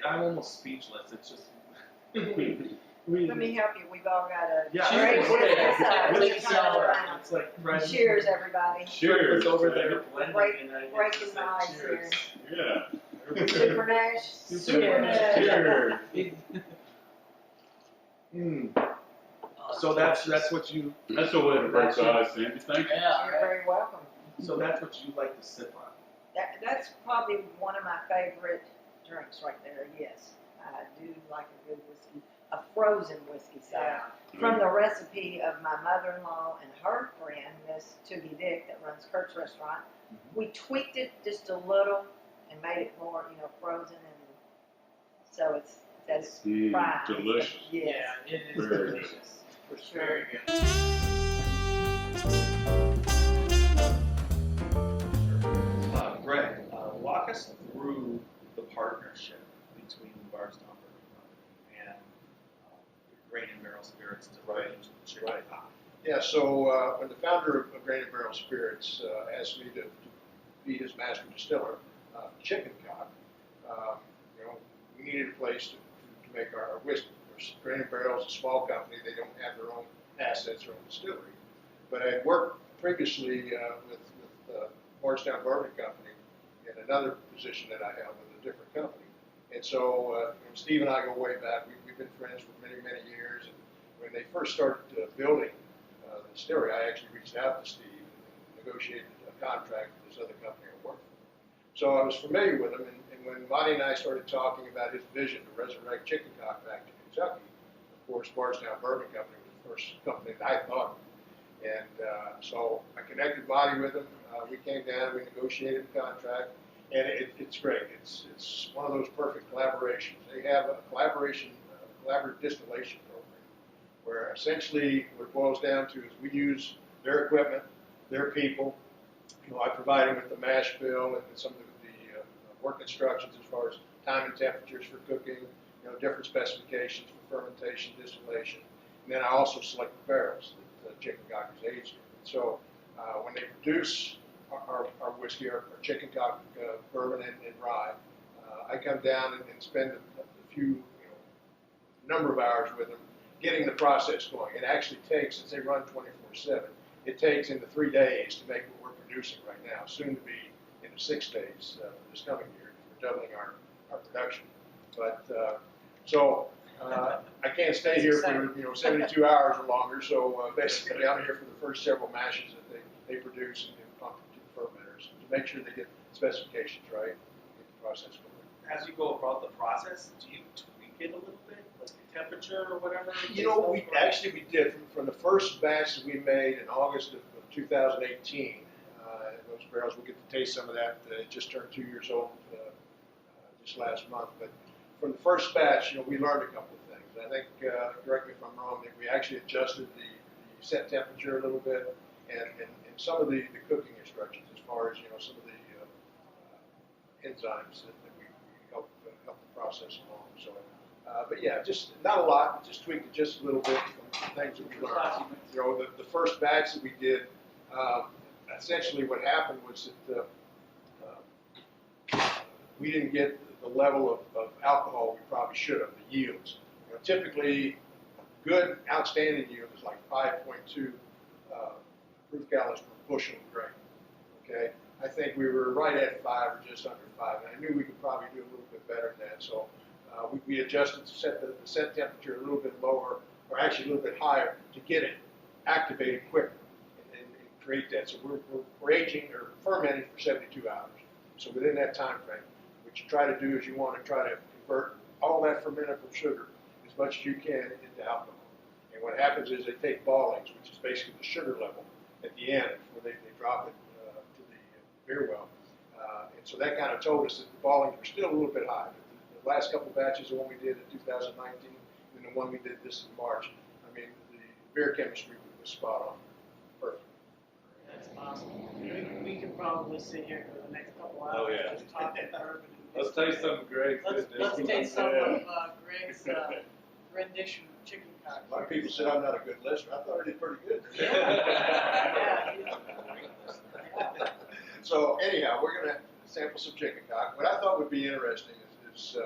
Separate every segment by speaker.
Speaker 1: I'm almost speechless. It's just.
Speaker 2: Let me help you. We've all got a
Speaker 1: Cheers. It's like friends.
Speaker 2: Cheers, everybody.
Speaker 1: Cheers over there blending
Speaker 2: Breaking the ice here.
Speaker 3: Yeah.
Speaker 2: Super Nash.
Speaker 1: Super Nash. So that's what you.
Speaker 3: That's the way to break the ice, Sandy. Thank you.
Speaker 2: You're very welcome.
Speaker 1: So that's what you like to sip on.
Speaker 2: That's probably one of my favorite drinks right there. Yes, I do like a good whiskey, a frozen whiskey sour. From the recipe of my mother-in-law and her friend, Miss Toogie Dick, that runs Kurt's Restaurant. We tweaked it just a little and made it more, frozen, and so that's fried.
Speaker 3: Delicious.
Speaker 2: Yes.
Speaker 4: Yeah, it is
Speaker 3: Very
Speaker 4: delicious.
Speaker 2: For sure.
Speaker 4: Very good.
Speaker 1: Greg, walk us through the partnership between Bardstown Bourbon Company and Grain and Barrel Spirits to arrange chicken pie.
Speaker 5: Yeah, so when the founder of Grain and Barrel Spirits asked me to be his master distiller, Chicken Cock, we needed a place to make our whiskey. Grain and Barrel is a small company; they don't have their own assets or own distillery. But I had worked previously with Bardstown Bourbon Company in another position that I held with a different company, and so Steve and I go way back. We've been friends for many, many years. And when they first started building the distillery, I actually reached out to Steve and negotiated a contract with this other company I worked for. So I was familiar with him, and when Monty and I started talking about his vision to resurrect Chicken Cock back to Kentucky, of course, Bardstown Bourbon Company was the first company that I thought of. And so I connected Monty with him. We came down, we negotiated a contract, and it's great. It's one of those perfect collaborations. They have a collaborative distillation program, where essentially what it boils down to is we use their equipment, their people. I provide them with the mash bill and some of the work instructions as far as time and temperatures for cooking, different specifications for fermentation, distillation, and then I also select the barrels that the Chicken Cock is aged in. So when they produce our whiskey, our Chicken Cock bourbon and rye, I come down and spend a few number of hours with them getting the process going. It actually takes, since they run 24/7, it takes into 3 days to make what we're producing right now, soon to be into 6 days for this coming year. We're doubling our production. But I can't stay here for 72 hours or longer. So basically, I'm here for the first several mashes that they produce and pump to the fermenters to make sure they get specifications right, and get the process going.
Speaker 1: As you go about the process, do you tweak it a little bit, like the temperature or whatever?
Speaker 5: We did from the first batch that we made in August of 2018. Those barrels, we'll get to taste some of that. It just turned 2 years old just last month. But from the first batch, we learned a couple of things. I think, correct me if I'm wrong, that we actually adjusted the set temperature a little bit, and some of the cooking instructions as far as some of the enzymes that we help the process along. So, but yeah, just not a lot. Just tweaked it just a little bit from things that we learned. The first batch that we did. Essentially, what happened was that we didn't get the level of alcohol we probably should have, the yields. Typically, a good, outstanding yield is like 5.2 proof gallons per bushel of grain. Okay, I think we were right at 5 or just under 5, and I knew we could probably do a little bit better than that. So we adjusted to set the set temperature a little bit lower, or actually a little bit higher, to get it activated quicker. Create that. So we're aging or fermenting for 72 hours. So within that time frame, what you try to do is you want to try to convert all that fermentable sugar as much as you can into alcohol. And what happens is they take boilings, which is basically the sugar level at the end before they drop it to the beer well. And so that kind of told us that the boilings were still a little bit high. The last couple of batches, the one we did in 2019 and the one we did this in March, I mean, the beer chemistry was spot on. Perfect.
Speaker 4: That's awesome. We could probably sit here for the next couple hours
Speaker 3: Oh, yeah.
Speaker 4: just talking bourbon.
Speaker 3: Let's taste some of Greg's.
Speaker 4: Let's taste some of Greg's rendition of Chicken Cock.
Speaker 5: A lot of people said I'm not a good listener. I thought I did pretty good.
Speaker 4: Yeah.
Speaker 5: So anyhow, we're going to sample some Chicken Cock. What I thought would be interesting is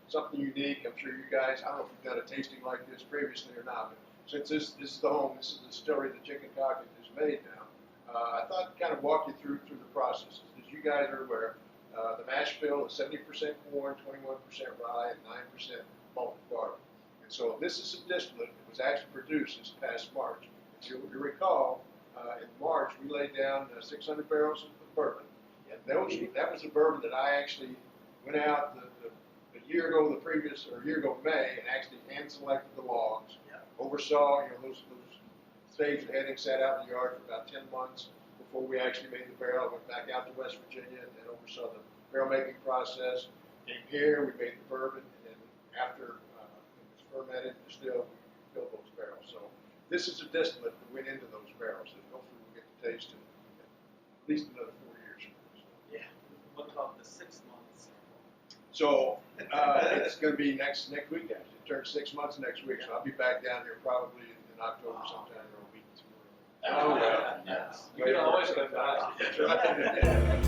Speaker 5: something unique. I'm sure you guys, I don't know if you've done a tasting like this previously or not, but since this is the home, this is the distillery that Chicken Cock is made now. I thought I'd kind of walk you through the process. As you guys are aware, the mash bill is 70% corn, 21% rye, and 9% malted barley. And so this is a distillate that was actually produced this past March. If you recall, in March we laid down 600 barrels of bourbon. And that was the bourbon that I actually went out a year ago, a year ago May, and actually hand selected the logs.
Speaker 1: Yeah.
Speaker 5: Oversaw, those staves that had sat out in the yard for about 10 months before we actually made the barrel. I went back out to West Virginia and oversaw the barrel making process. Came here, we made the bourbon, and then after it was fermented, distilled, we filled those barrels. So this is a distillate that went into those barrels, and hopefully we'll get to taste it at least another 4 years from now.
Speaker 1: Yeah. What about the 6 months?
Speaker 5: So it's going to be next week, actually. It turns 6 months next week, so I'll be back down here probably in October sometime, or a week or two.
Speaker 3: Oh, yeah.
Speaker 1: Yes.
Speaker 3: You can always come back.
Speaker 5: That's right.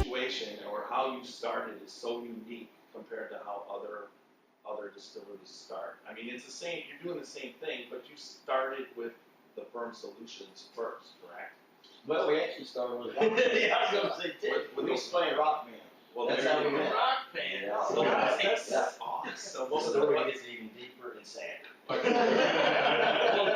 Speaker 6: Situation or how you started is so unique compared to how other distilleries start. I mean, it's the same. You're doing the same thing, but you started with the firm solutions first, correct?
Speaker 7: Well, we actually started with rock band.
Speaker 6: Yeah,
Speaker 7: I was gonna say too.
Speaker 6: With
Speaker 7: We used to play rock band.
Speaker 6: Well,
Speaker 7: That's
Speaker 6: there
Speaker 7: how
Speaker 6: you
Speaker 7: we
Speaker 6: go.
Speaker 7: met.
Speaker 4: Rock band.
Speaker 7: Yeah.
Speaker 6: So that's awesome.
Speaker 7: The story gets even deeper and sadder.
Speaker 6: Well,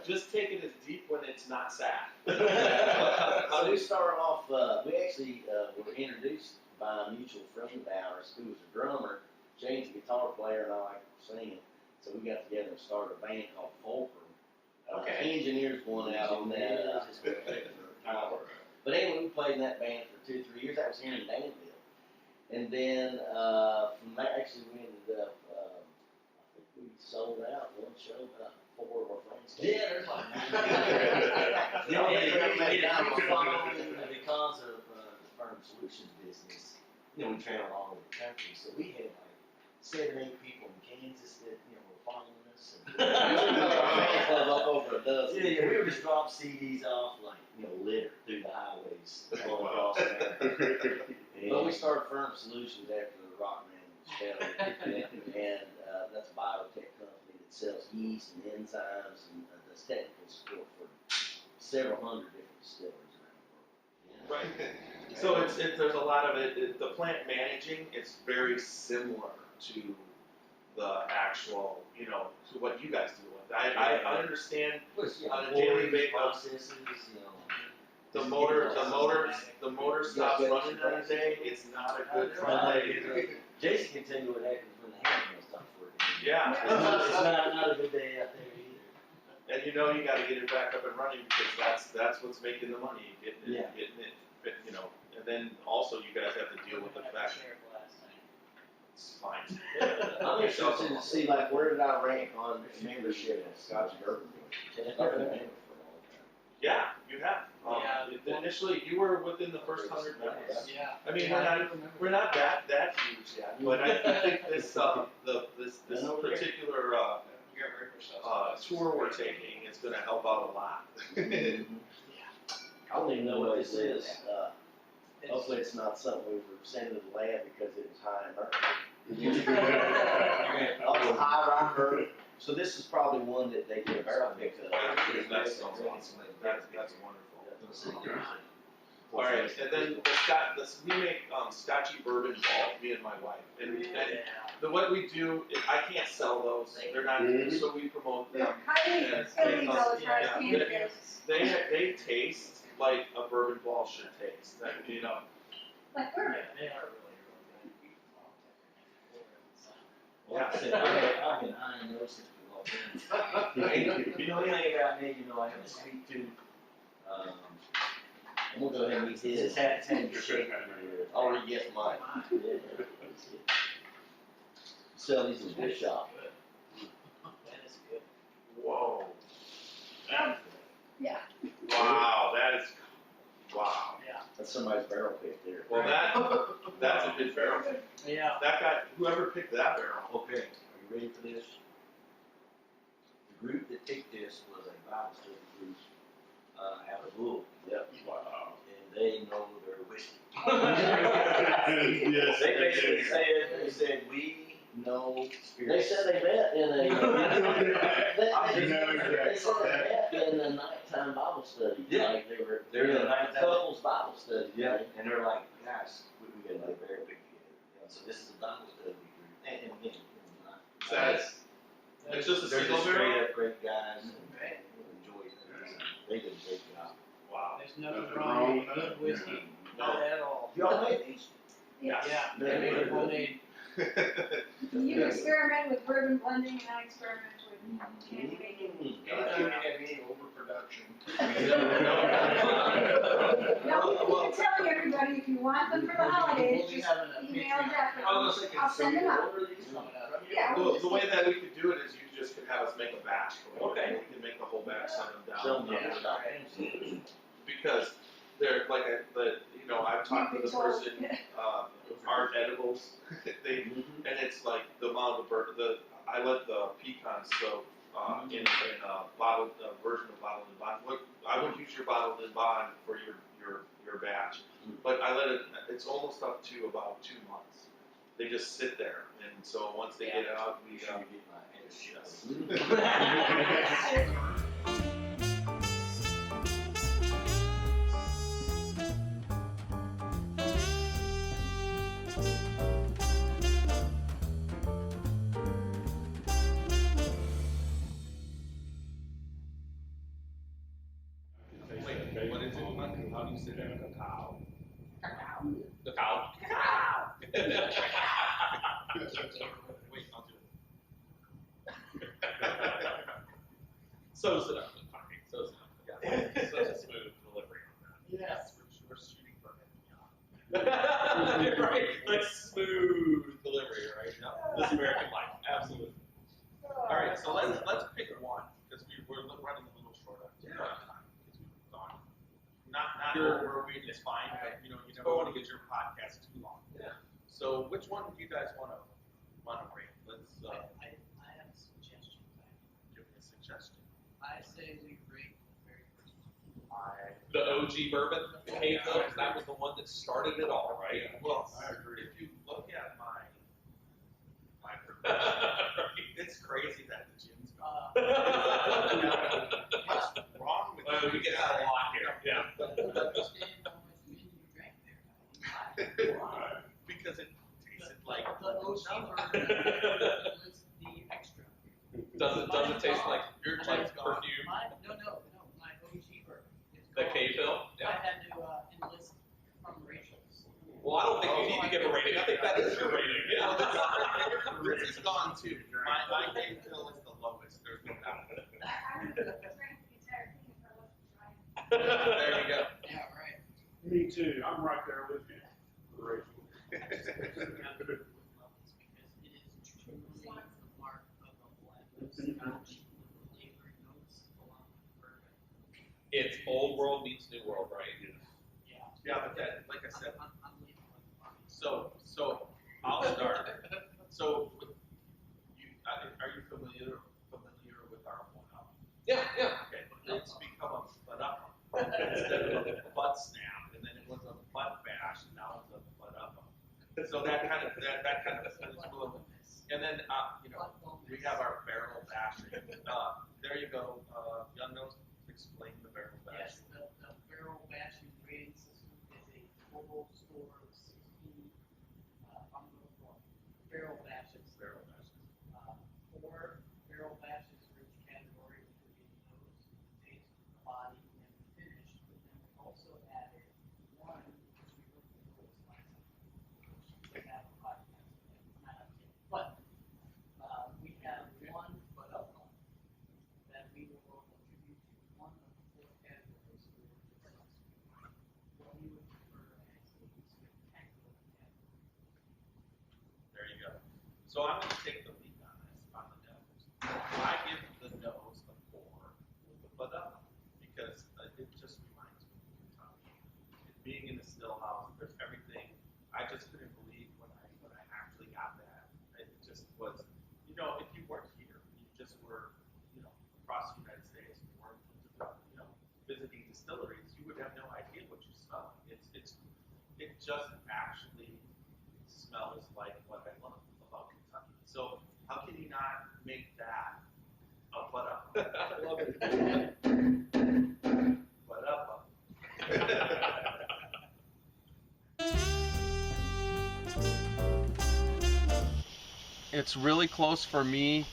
Speaker 6: just take it as deep when it's not sad.
Speaker 7: So we started off, we actually were introduced by a mutual friend of ours who was a drummer, James, a guitar player, and I like singing. So we got together and started a band called Fulcrum.
Speaker 6: Okay.
Speaker 7: Engineers won out on that. But anyway, we played in that band for 2 or 3 years. That was here in Danville. And then from there, actually, we ended up, I think we sold out one show, about 4 of our friends came.
Speaker 8: Yeah, there's like.
Speaker 7: Then we
Speaker 8: Yeah,
Speaker 7: made
Speaker 8: yeah.
Speaker 7: a following because of the firm solutions business. We traveled all over the country, so we had like 7, 8 people in Kansas that were following us. And fan club up over a dozen.
Speaker 8: Yeah.
Speaker 7: We would just drop CDs off like litter through the highways all across America. But we started Firm Solutions after the Rockman Distillery, and that's a biotech company that sells yeast and enzymes and does technical support for several hundred different distilleries around the world.
Speaker 6: Right. So there's a lot of it. The plant managing, it's very similar to the actual, to what you guys deal with. I understand on a daily basis.
Speaker 7: Processes,
Speaker 6: The motor stops running on a day. It's not a good Friday.
Speaker 7: Jason can tell you what happens when the handmill stops working.
Speaker 6: Yeah.
Speaker 7: It's not a good day out there either.
Speaker 6: And you got to get it back up and running because that's what's making the money, getting it, and then also you guys have to deal with the fact it's fine.
Speaker 7: I'm interested to see where did I rank on membership in Scotchy Bourbon? I've been a member for a long time.
Speaker 6: Yeah, you have.
Speaker 4: Yeah.
Speaker 6: Initially, you were within the first 100 members.
Speaker 4: Yeah.
Speaker 6: I mean, we're not that huge yet, but I think this particular tour we're taking is going to help out a lot.
Speaker 7: I don't even know what this is. Hopefully it's not something we were sending to the lab because it was high in mercury. Also high rye mercury. So this is probably one that they did a barrel pick up.
Speaker 6: That sounds awesome. That's wonderful. All right, and then we make Scotchy Bourbon balls, me and my wife. And what we do, I can't sell those. They're not, so we promote them. They taste like a bourbon ball should taste.
Speaker 8: Like bourbon.
Speaker 7: Well, I've been eyeing those since we walked in. You know anything about me, I have a sweet tooth. And we'll go ahead and eat his. I already guessed mine. Sell these in the gift shop.
Speaker 6: Whoa.
Speaker 7: That's somebody's barrel pick there.
Speaker 6: Well, that's a good barrel.
Speaker 4: Yeah.
Speaker 6: That guy, whoever picked that barrel.
Speaker 7: Okay, are you ready for this? The group that picked this was a Bible study group, out of Louisville. Yep. Wow. And they know their whiskey.
Speaker 3: Yes,
Speaker 7: They basically
Speaker 3: did.
Speaker 7: said, we know
Speaker 9: They
Speaker 7: spirits.
Speaker 9: said they met in a, they
Speaker 3: No,
Speaker 9: said they met in a nighttime Bible study.
Speaker 7: Yeah.
Speaker 9: Like they were,
Speaker 7: They're in a
Speaker 9: a
Speaker 7: nighttime-
Speaker 9: couples Bible study.
Speaker 7: Yeah, and they're like, guys, we got another barrel pick together. And so this is a Bible study group. And again,
Speaker 6: It's just a
Speaker 7: they're
Speaker 6: single
Speaker 7: just
Speaker 6: barrel?
Speaker 7: straight up great guys and enjoy it. They did a great job.
Speaker 6: Wow.
Speaker 4: There's nothing wrong with good whiskey, not at all.
Speaker 7: Y'all made these?
Speaker 4: Yeah,
Speaker 7: They're
Speaker 4: they made
Speaker 7: good.
Speaker 4: homemade.
Speaker 8: You experiment with bourbon blending, and I experiment with can making.
Speaker 5: Anytime you have any overproduction.
Speaker 8: No, I'm telling everybody, if you want them for the holidays,
Speaker 4: We'll be
Speaker 8: just
Speaker 4: having a
Speaker 8: email
Speaker 4: Patreon.
Speaker 8: Jeff. I'll send them out. Yeah, we'll
Speaker 6: The way that we could do it is you just could have us make a batch.
Speaker 7: Okay.
Speaker 6: We can make the whole batch, send them
Speaker 9: Some
Speaker 6: down.
Speaker 9: yeah.
Speaker 6: Because they're like, I've talked to the person, Art Edibles, and it's like the amount of I let the pecans soak, in a bottled, version of bottled and bond. I would use your bottled and bond for your batch, but I let it's almost up to about 2 months. They just sit there, and so once they get it out, we, Wait, what is it? How do you say that? Cacao. The cow. Wait, I'll do it. So's it up. Okay, so's it up. Yeah. Such a smooth delivery on that.
Speaker 4: Yes.
Speaker 6: We're shooting for it. Right? Like smooth delivery, right? No, this American life, absolutely. All right, so let's pick one because we're running a little short on time because we've gone. Not over, it's fine, but you never want to get your podcast too long. Yeah. So which one do you guys want to rate? Let's.
Speaker 4: I have a suggestion.
Speaker 6: Give me a suggestion.
Speaker 4: I say we rate the very first one.
Speaker 10: The OG bourbon, the K-Phillips, that was the one that started it all, right?
Speaker 6: Well, if you look at my it's crazy that the gin's gone. What's wrong with
Speaker 10: Well, we get out a lot here. Yeah.
Speaker 4: But understand how much gin you drank there.
Speaker 6: Because it tasted like
Speaker 4: The OG bourbon was the extra.
Speaker 10: Does it taste like
Speaker 6: your
Speaker 10: like
Speaker 6: gin's gone.
Speaker 10: perfume?
Speaker 4: No, my OG bourbon. is
Speaker 10: The
Speaker 4: gone.
Speaker 10: K-Phil?
Speaker 4: I
Speaker 10: Yeah.
Speaker 4: had to enlist from Rachel's.
Speaker 10: Well, I don't think you need to give a rating. I think that is your rating. Yeah.
Speaker 6: This is gone too. My K-Phil is the lowest. There's no doubt.
Speaker 8: I drank the entire thing if I wasn't trying.
Speaker 6: There you go.
Speaker 4: Yeah, right.
Speaker 3: Me too, I'm right there with you. Rachel.
Speaker 4: Because it is truly the mark of a blend of Scotch with flavor notes along with bourbon.
Speaker 10: It's old world meets new world, right?
Speaker 4: Yeah.
Speaker 6: Yeah, but that, like I said,
Speaker 4: I'm leaving with mine.
Speaker 6: so I'll start. So, are you familiar with our one up?
Speaker 10: Yeah.
Speaker 6: Okay, it's become a butt up instead of a butt snap, and then it was a butt bash, and now it's a butt up. So that kind of is cool. And then we have our barrel bashing. There you go. Young Nose, explain the barrel
Speaker 4: Yes,
Speaker 6: bashing.
Speaker 4: the barrel bashing grading system is a full store of 16 barrel bashes.
Speaker 6: Barrel bashing.
Speaker 4: 4 barrel bashes for each category, which would be the nose, the taste, the body, and the finish. But then we also added one, which we looked at this last time, which we have a podcast, not up yet. But we have one but up one that we will attribute to one of the 4 categories we were discussing. What we would prefer as a spectacular category.
Speaker 6: There you go. So I'm going to take the lead on this, on the nose. I give the nose a 4 with the butt up because it just reminds me of Kentucky. Being in the
Speaker 10: still house. There's everything. I just couldn't believe when I actually got that. It just was, you know, if you weren't here, you just were, you know, across the United States, you weren't, you know, visiting distilleries, you would have no idea what you smell. It just actually smells like what I love about Kentucky. So how can you not make that a what up? I love it. What up?
Speaker 11: It's really close for me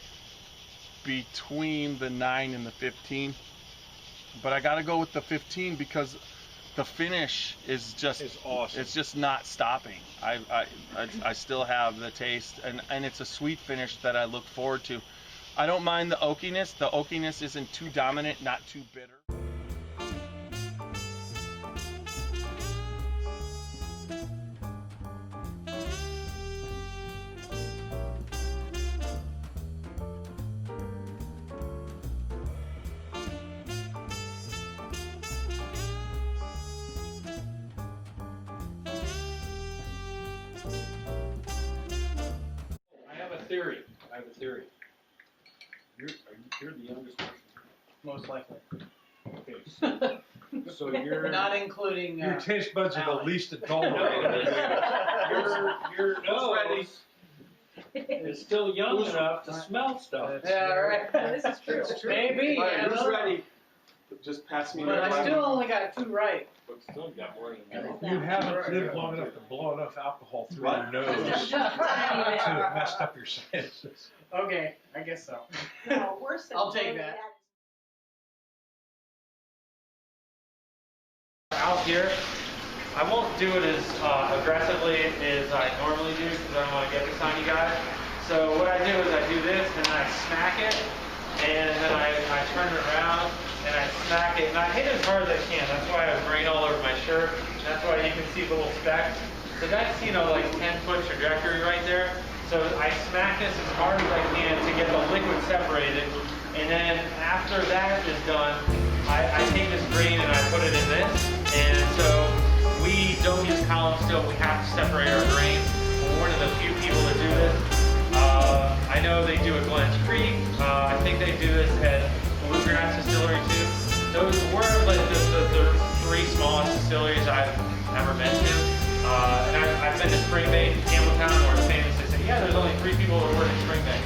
Speaker 11: between the 9 and the 15, but I gotta go with the 15 because the finish is just
Speaker 3: awesome.
Speaker 11: It's just not stopping. I still have the taste, and it's a sweet finish that I look forward to. I don't mind the oakiness. The oakiness isn't too dominant, not too bitter.
Speaker 3: I have a theory. You're the youngest person.
Speaker 4: Most likely.
Speaker 3: Okay, so you're
Speaker 4: Not including,
Speaker 3: your taste buds are the
Speaker 4: Allie.
Speaker 3: least adulterated. Your nose is still young enough to smell stuff.
Speaker 4: Yeah, right.
Speaker 2: This is true.
Speaker 4: Maybe,
Speaker 6: All right,
Speaker 4: I
Speaker 6: who's
Speaker 4: don't know.
Speaker 6: ready? Just pass me
Speaker 4: But
Speaker 6: that
Speaker 4: I
Speaker 6: line.
Speaker 4: still only got 2 right.
Speaker 10: But still got more than that.
Speaker 3: You haven't lived long enough to blow enough alcohol through
Speaker 6: What?
Speaker 3: your nose to have messed up your senses.
Speaker 4: Okay, I guess so.
Speaker 2: No, worse than
Speaker 4: I'll take
Speaker 2: Jamie,
Speaker 4: that.
Speaker 12: Out here, I won't do it as aggressively as I normally do because I don't want to get this on you guys. So what I do is I do this and then I smack it, and then I turn it around and I smack it, and I hit as hard as I can. That's why I have grain all over my shirt. And that's why you can see the little specks. So that's, you know, like 10-foot trajectory right there. So I smack this as hard as I can to get the liquid separated. And then after that is done, I take this grain and I put it in this. And so we don't use column still. We have to separate our grain. We're one of the few people that do this. I know they do at Glens Creek. I think they do this at Bluegrass Distillery too. Those were like the 3 smallest distilleries I've ever been to. And I've been to Spring Bay, Campbelltown, where it's famous. They say, yeah, there's only 3 people that work at Spring Bay.